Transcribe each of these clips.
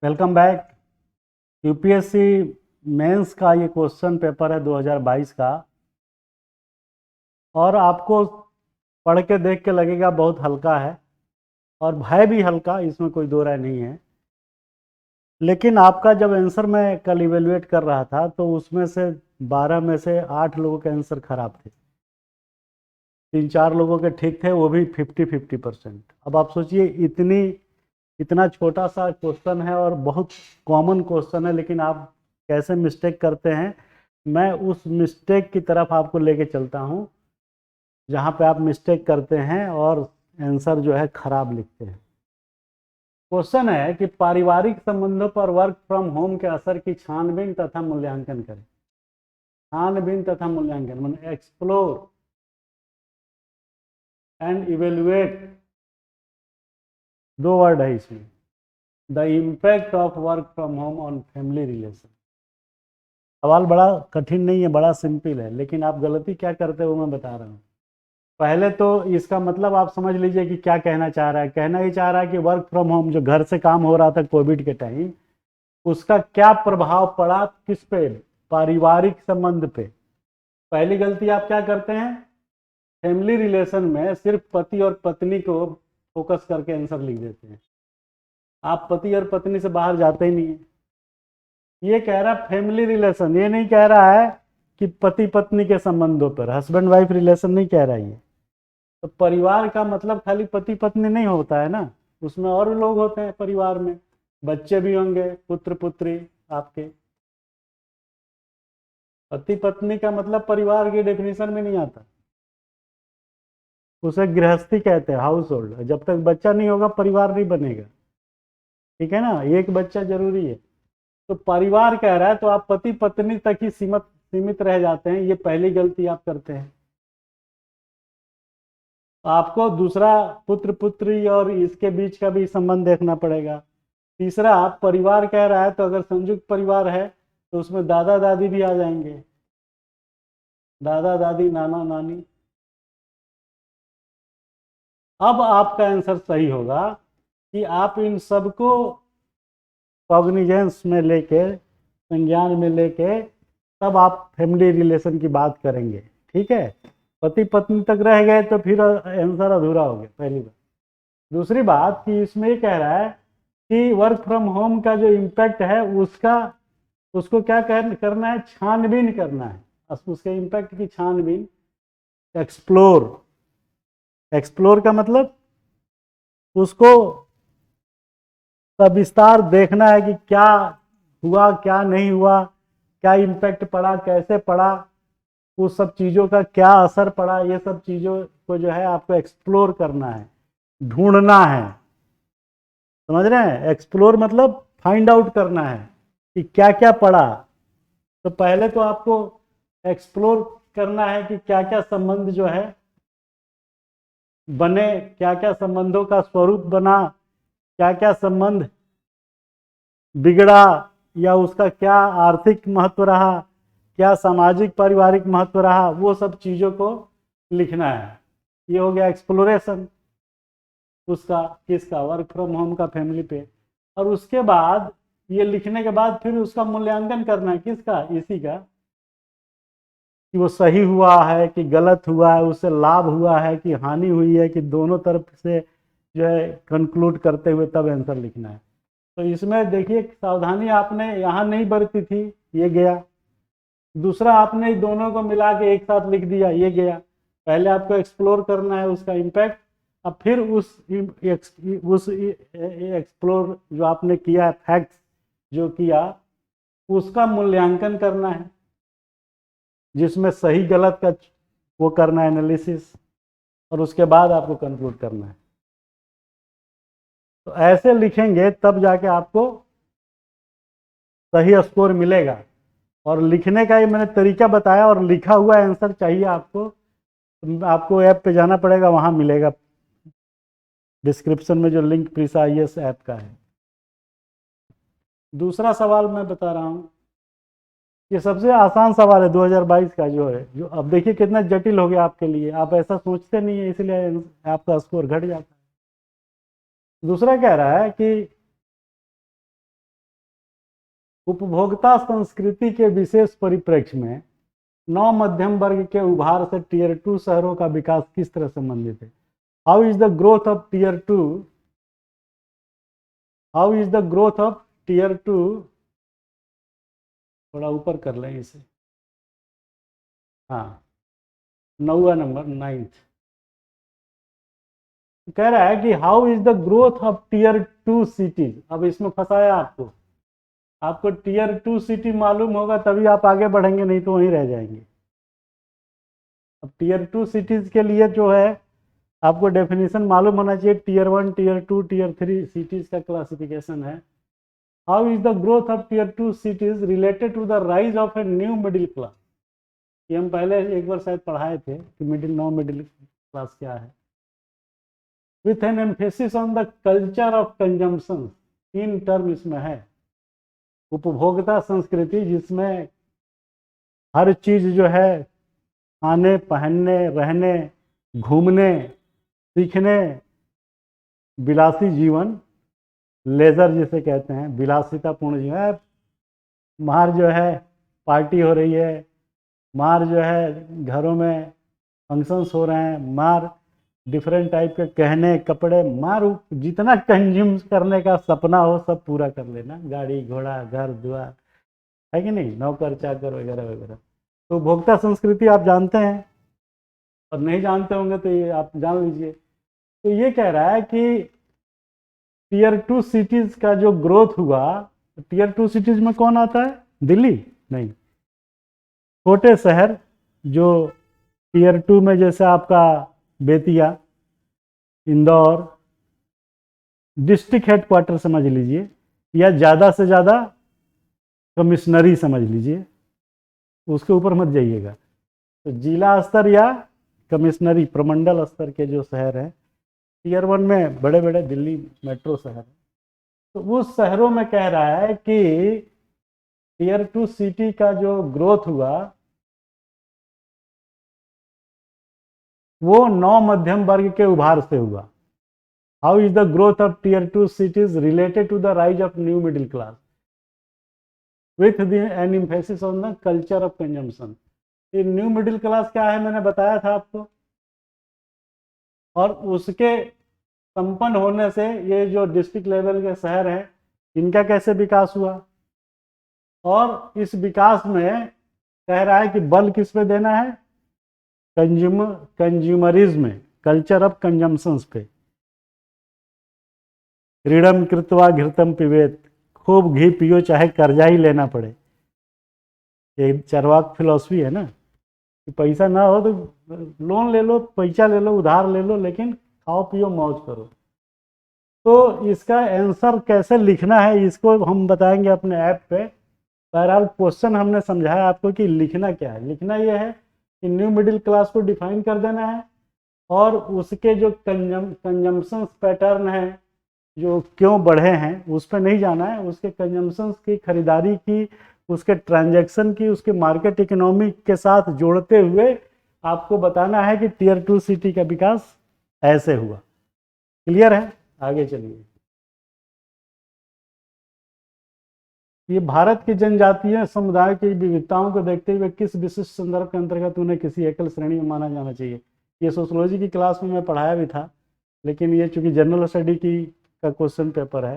Welcome back. UPSC mains का ये question paper है 2022 का। और आपको पढ़ के देख के लगेगा बहुत हल्का है, और है भी हल्का, इसमें कोई दो राय नहीं है। लेकिन आपका जब आंसर मैं कल इवेलुएट कर रहा था तो उसमें से 12 में से 8 लोगों के आंसर खराब थे। 3-4 लोगों के ठीक थे, वो भी 50-50%। अब आप सोचिए, इतना छोटा सा क्वेश्चन है और बहुत कॉमन क्वेश्चन है, लेकिन आप कैसे मिस्टेक करते हैं। मैं उस मिस्टेक की तरफ आपको लेके चलता हूं जहां पे आप मिस्टेक करते हैं और आंसर जो है खराब लिखते हैं। क्वेश्चन है कि पारिवारिक संबंधों पर वर्क फ्रॉम होम के असर की छानबीन तथा मूल्यांकन करें। छानबीन तथा मूल्यांकन मतलब एक्सप्लोर एंड इवेलुएट, दो वर्ड है इसमें। The impact of work from home on family relation. सवाल बड़ा कठिन नहीं है, बड़ा सिंपल है, लेकिन आप गलती क्या करते हो वो मैं बता रहा हूँ। पहले तो इसका मतलब आप समझ लीजिए कि क्या कहना चाह रहा है। कहना ही चाह रहा है कि वर्क फ्रॉम होम जो घर से काम हो रहा था कोविड के टाइम, उसका क्या प्रभाव पड़ा किस पे, पारिवारिक संबंध पे। पहली गलती आप क्या करते हैं, फैमिली रिलेशन में सिर्फ पति और पत्नी को फोकस करके आंसर लिख देते हैं। आप पति और पत्नी से बाहर जाते ही नहीं है। ये कह रहा फैमिली रिलेशन, ये नहीं कह रहा है कि पति पत्नी के संबंधों पर, हस्बैंड वाइफ रिलेशन नहीं कह रहा है ये। तो परिवार का मतलब खाली पति पत्नी नहीं होता है ना, उसमें और भी लोग होते हैं परिवार में। बच्चे भी होंगे, पुत्र पुत्री आपके। पति पत्नी का मतलब परिवार की डेफिनेशन में नहीं आता, उसे गृहस्थी कहते हैं, हाउस होल्ड। जब तक बच्चा नहीं होगा परिवार नहीं बनेगा, ठीक है ना, एक बच्चा जरूरी है। तो परिवार कह रहा है तो आप पति पत्नी तक ही सीमित रह जाते हैं, ये पहली गलती आप करते हैं। आपको दूसरा पुत्र पुत्री और इसके बीच का भी संबंध देखना पड़ेगा। तीसरा, आप परिवार कह रहा है तो अगर संयुक्त परिवार है तो उसमें दादा दादी भी आ जाएंगे, दादा दादी नाना नानी। अब आपका आंसर सही होगा कि आप इन सबको कॉग्निजेंस में लेके, संज्ञान में लेके, तब आप फैमिली रिलेशन की बात करेंगे। ठीक है, पति पत्नी तक रह गए तो फिर आंसर अधूरा हो गया, पहली बात। दूसरी बात कि इसमें ये कह रहा है कि वर्क फ्रॉम होम का जो इम्पैक्ट है उसका, उसको क्या करना है, छानबीन करना है। उसके इम्पैक्ट की छानबीन, एक्सप्लोर। एक्सप्लोर का मतलब उसको सविस्तार देखना है कि क्या हुआ क्या नहीं हुआ, क्या इम्पैक्ट पड़ा, कैसे पड़ा, उस सब चीज़ों का क्या असर पड़ा। ये सब चीज़ों को जो है आपको एक्सप्लोर करना है, ढूंढना है। समझ रहे हैं, एक्सप्लोर मतलब फाइंड आउट करना है कि क्या क्या पड़ा। तो पहले तो आपको एक्सप्लोर करना है कि क्या क्या संबंध जो है बने, क्या क्या संबंधों का स्वरूप बना, क्या क्या संबंध बिगड़ा, या उसका क्या आर्थिक महत्व रहा, क्या सामाजिक पारिवारिक महत्व रहा, वो सब चीज़ों को लिखना है। ये हो गया एक्सप्लोरेशन उसका, किसका, वर्क फ्रॉम होम का, फैमिली पे। और उसके बाद ये लिखने के बाद फिर उसका मूल्यांकन करना है, किसका, इसी का, कि वो सही हुआ है कि गलत हुआ है, उससे लाभ हुआ है कि हानि हुई है, कि दोनों तरफ से जो है कंक्लूड करते हुए तब आंसर लिखना है। तो इसमें देखिए सावधानी आपने यहाँ नहीं बरती थी, ये गया। दूसरा, आपने दोनों को मिला के एक साथ लिख दिया, ये गया। पहले आपको एक्सप्लोर करना है उसका इम्पैक्ट, अब फिर उस एक्सप्लोर जो आपने किया है, फैक्ट्स जो किया, उसका मूल्यांकन करना है, जिसमें सही गलत का वो करना है एनालिसिस, और उसके बाद आपको कंक्लूड करना है। तो ऐसे लिखेंगे तब जाके आपको सही स्कोर मिलेगा। और लिखने का ही मैंने तरीका बताया, और लिखा हुआ आंसर चाहिए आपको, तो आपको ऐप पे जाना पड़ेगा, वहाँ मिलेगा डिस्क्रिप्शन में जो लिंक प्रीसा IAS ऐप का है। दूसरा सवाल मैं बता रहा हूँ, ये सबसे आसान सवाल है 2022 का जो है, जो अब देखिए कितना जटिल हो गया आपके लिए, आप ऐसा सोचते नहीं है इसलिए आपका स्कोर घट जाता है। दूसरा कह रहा है कि उपभोक्ता संस्कृति के विशेष परिप्रेक्ष्य में नौ मध्यम वर्ग के उभार से टीयर 2 शहरों का विकास किस तरह संबंधित है? How is the growth of tier 2 how is the growth of tier 2, थोड़ा ऊपर कर लें इसे, हाँ 9वां नंबर 9th, कह रहा है कि how is the growth of tier 2 cities. अब इसमें फंसाया आपको टीयर 2 सिटी मालूम होगा तभी आप आगे बढ़ेंगे, नहीं तो वहीं रह जाएंगे। अब टीयर 2 सिटीज के लिए जो है आपको डेफिनेशन मालूम होना चाहिए। टीयर 1, टीयर 2, टीयर 3 सिटीज का क्लासिफिकेशन है। How is the growth of tier 2 cities related to the rise of a new middle class. ये हम पहले एक बार शायद पढ़ाए थे कि मिडिल क्लास क्या है। With an emphasis on the culture of consumption, 3 term इसमें है। उपभोक्ता संस्कृति जिसमें हर चीज जो है खाने, पहनने, रहने, घूमने, सीखने, विलासी जीवन, लेजर जिसे कहते हैं, विलासितापूर्ण जीवन। बाहर जो है पार्टी हो रही है, बाहर जो है घरों में फंक्शंस हो रहे हैं, बाहर डिफरेंट टाइप के गहने, कपड़े, मार जितना कंज्यूम करने का सपना हो सब पूरा कर लेना, गाड़ी घोड़ा, घर द्वार, है कि नहीं, नौकर चाकर वगैरह वगैरह। तो उपभोक्ता संस्कृति आप जानते हैं, और नहीं जानते होंगे तो ये आप जान लीजिए। तो ये कह रहा है कि टीयर 2 सिटीज का जो ग्रोथ हुआ, टीयर 2 सिटीज में कौन आता है? दिल्ली नहीं, छोटे शहर जो टीयर 2 में, जैसे आपका बेतिया, इंदौर, डिस्ट्रिक्ट हेडक्वार्टर समझ लीजिए, या ज़्यादा से ज़्यादा कमिश्नरी समझ लीजिए, उसके ऊपर मत जाइएगा। तो जिला स्तर या कमिश्नरी, प्रमंडल स्तर के जो शहर हैं, टीयर 1 में बड़े बड़े दिल्ली मेट्रो शहर, तो उस शहरों में कह रहा है कि टीयर 2 सिटी का जो ग्रोथ हुआ वो 9 मध्यम वर्ग के उभार से हुआ। How is the growth of tier 2 cities related to the rise of new middle class with an emphasis on the culture of consumption. ये न्यू मिडिल क्लास क्या है मैंने बताया था आपको, और उसके संपन्न होने से ये जो डिस्ट्रिक्ट लेवल के शहर हैं इनका कैसे विकास हुआ, और इस विकास में कह रहा है कि बल किस पे देना है? कंज्यूमरिज्म, कल्चर ऑफ कंजम्पशंस पे। क्रीडम कृत्वा घृतम पिबेत, खूब घी पियो चाहे कर्जा ही लेना पड़े। ये चरवाक फिलॉसफी है ना कि पैसा ना हो तो लोन ले लो, पैसा ले लो, उधार ले लो, लेकिन खाओ पियो मौज करो। तो इसका आंसर कैसे लिखना है इसको हम बताएंगे अपने ऐप पे। बहरहाल क्वेश्चन हमने समझाया आपको कि लिखना क्या है। लिखना यह है कि न्यू मिडिल क्लास को डिफाइन कर देना है, और उसके जो कंजम्पशन पैटर्न है जो क्यों बढ़े हैं उस पर नहीं जाना है, उसके कंजम्पशन की, खरीदारी की, उसके ट्रांजैक्शन की, उसके मार्केट इकोनॉमी के साथ जोड़ते हुए आपको बताना है कि टीयर 2 सिटी का विकास ऐसे हुआ। क्लियर है? आगे चलिए। ये भारत की जनजातीय समुदाय की विविधताओं को देखते हुए किस विशिष्ट संदर्भ के अंतर्गत उन्हें किसी एकल श्रेणी में माना जाना चाहिए? ये सोशियोलॉजी की क्लास में मैं पढ़ाया भी था, लेकिन ये चूंकि जनरल स्टडी की का क्वेश्चन पेपर है,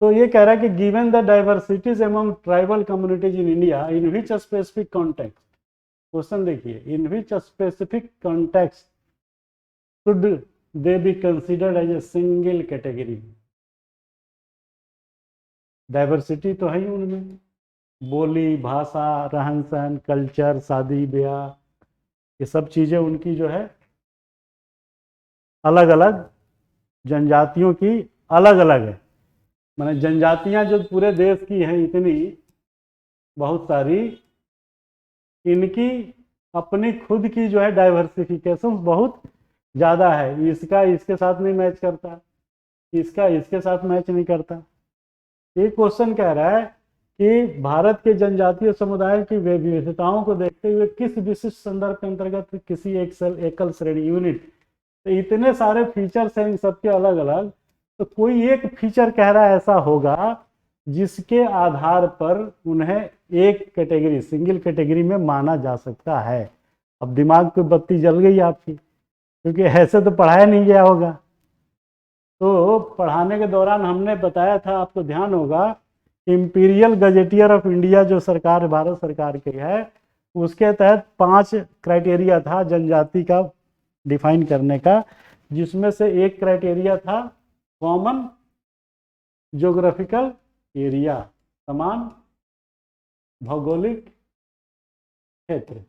तो ये कह रहा है कि given the diversities among tribal communities in India in which specific context, question देखिए, in which specific context should they be considered as a single category. Diversity तो है ही उनमें, बोली, भाषा, रहन सहन, कल्चर, शादी ब्याह, ये सब चीज़ें उनकी जो है अलग अलग, जनजातियों की अलग अलग है। माने जनजातियां जो पूरे देश की हैं इतनी बहुत सारी, इनकी अपनी खुद की जो है डाइवर्सिफिकेशन बहुत ज़्यादा है। इसका इसके साथ नहीं मैच करता, इसका इसके साथ मैच नहीं करता। ये क्वेश्चन कह रहा है कि भारत के जनजातीय समुदाय की विविधताओं को देखते हुए किस विशिष्ट संदर्भ के अंतर्गत किसी एकल श्रेणी, यूनिट, तो इतने सारे फीचर्स हैं इन सबके अलग अलग, तो कोई एक फीचर कह रहा है ऐसा होगा जिसके आधार पर उन्हें एक कैटेगरी, सिंगल कैटेगरी में माना जा सकता है। अब दिमाग पे बत्ती जल गई आपकी, क्योंकि ऐसे तो पढ़ाया नहीं गया होगा। तो पढ़ाने के दौरान हमने बताया था, आपको ध्यान होगा, इंपीरियल गजेटियर ऑफ इंडिया जो सरकार, भारत सरकार की है, उसके तहत 5 क्राइटेरिया था जनजाति का डिफाइन करने का, जिसमें से एक क्राइटेरिया था कॉमन ज्योग्राफिकल एरिया, समान भौगोलिक क्षेत्र।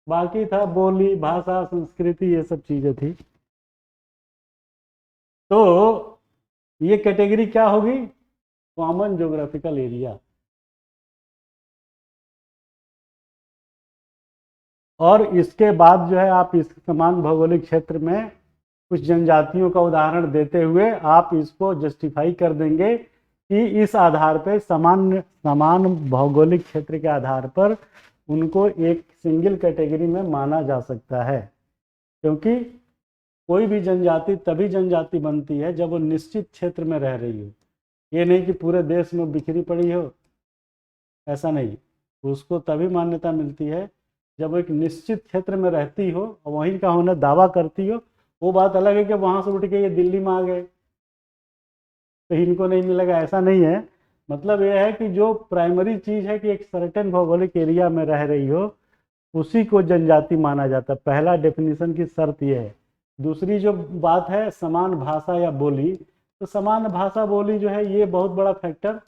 बाकी था बोली, भाषा, संस्कृति, ये सब चीजें थी। तो ये कैटेगरी क्या होगी? Common geographical area. और इसके बाद जो है आप इस समान भौगोलिक क्षेत्र में कुछ जनजातियों का उदाहरण देते हुए आप इसको जस्टिफाई कर देंगे कि इस आधार पर समान भौगोलिक क्षेत्र के आधार पर उनको एक सिंगल कैटेगरी में माना जा सकता है। क्योंकि कोई भी जनजाति तभी जनजाति बनती है जब वो निश्चित क्षेत्र में रह रही हो। ये नहीं कि पूरे देश में बिखरी पड़ी हो, ऐसा नहीं। उसको तभी मान्यता मिलती है जब वो एक निश्चित क्षेत्र में रहती हो और वहीं का होने दावा करती हो। वो बात अलग है कि वहाँ से उठ के ये दिल्ली में आ गए तो इनको नहीं मिलेगा, ऐसा नहीं है। मतलब ये है कि जो प्राइमरी चीज़ है कि एक सर्टेन भौगोलिक एरिया में रह रही हो, उसी को जनजाति माना जाता है। पहला डेफिनेशन की शर्त यह है। दूसरी जो बात है समान भाषा या बोली, तो समान भाषा बोली जो है ये बहुत बड़ा फैक्टर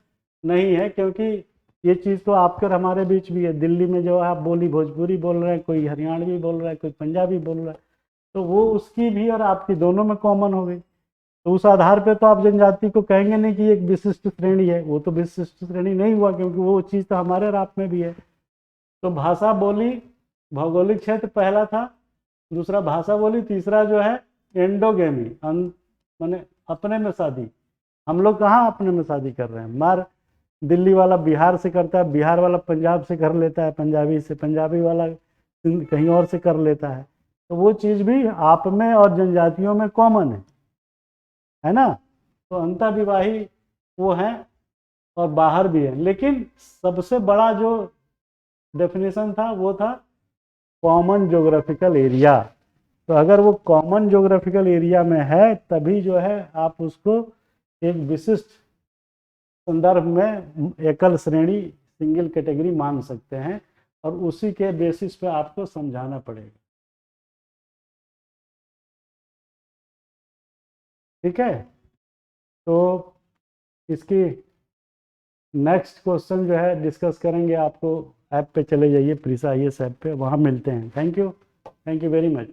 नहीं है, क्योंकि ये चीज़ तो आपके और हमारे बीच भी है। दिल्ली में जो आप बोली भोजपुरी बोल रहे हैं, कोई हरियाणवी बोल रहा है, कोई पंजाबी बोल रहा है, तो वो उसकी भी और आपकी दोनों में कॉमन हो गई। तो उस आधार पे तो आप जनजाति को कहेंगे नहीं कि एक विशिष्ट श्रेणी है। वो तो विशिष्ट श्रेणी नहीं हुआ, क्योंकि वो चीज़ तो हमारे और आप में भी है। तो भाषा बोली भौगोलिक क्षेत्र पहला था, दूसरा भाषा बोली, तीसरा जो है एंडोगेमी, माने अपने में शादी। हम लोग कहाँ अपने में शादी कर रहे हैं? मार दिल्ली वाला बिहार से करता है, बिहार वाला पंजाब से कर लेता है, पंजाबी से, पंजाबी वाला कहीं और से कर लेता है। तो वो चीज़ भी आप में और जनजातियों में कॉमन है ना। तो अंतःविवाही वो हैं और बाहर भी है। लेकिन सबसे बड़ा जो डेफिनेशन था वो था कॉमन ज्योग्राफिकल एरिया। तो अगर वो कॉमन ज्योग्राफिकल एरिया में है तभी जो है आप उसको एक विशिष्ट संदर्भ में एकल श्रेणी, सिंगल कैटेगरी मान सकते हैं, और उसी के बेसिस पे आपको समझाना पड़ेगा। ठीक है। तो इसकी नेक्स्ट क्वेश्चन जो है डिस्कस करेंगे। आपको ऐप पे चले जाइए, प्रीसा IAS ऐप पे, वहाँ मिलते हैं। Thank you very much.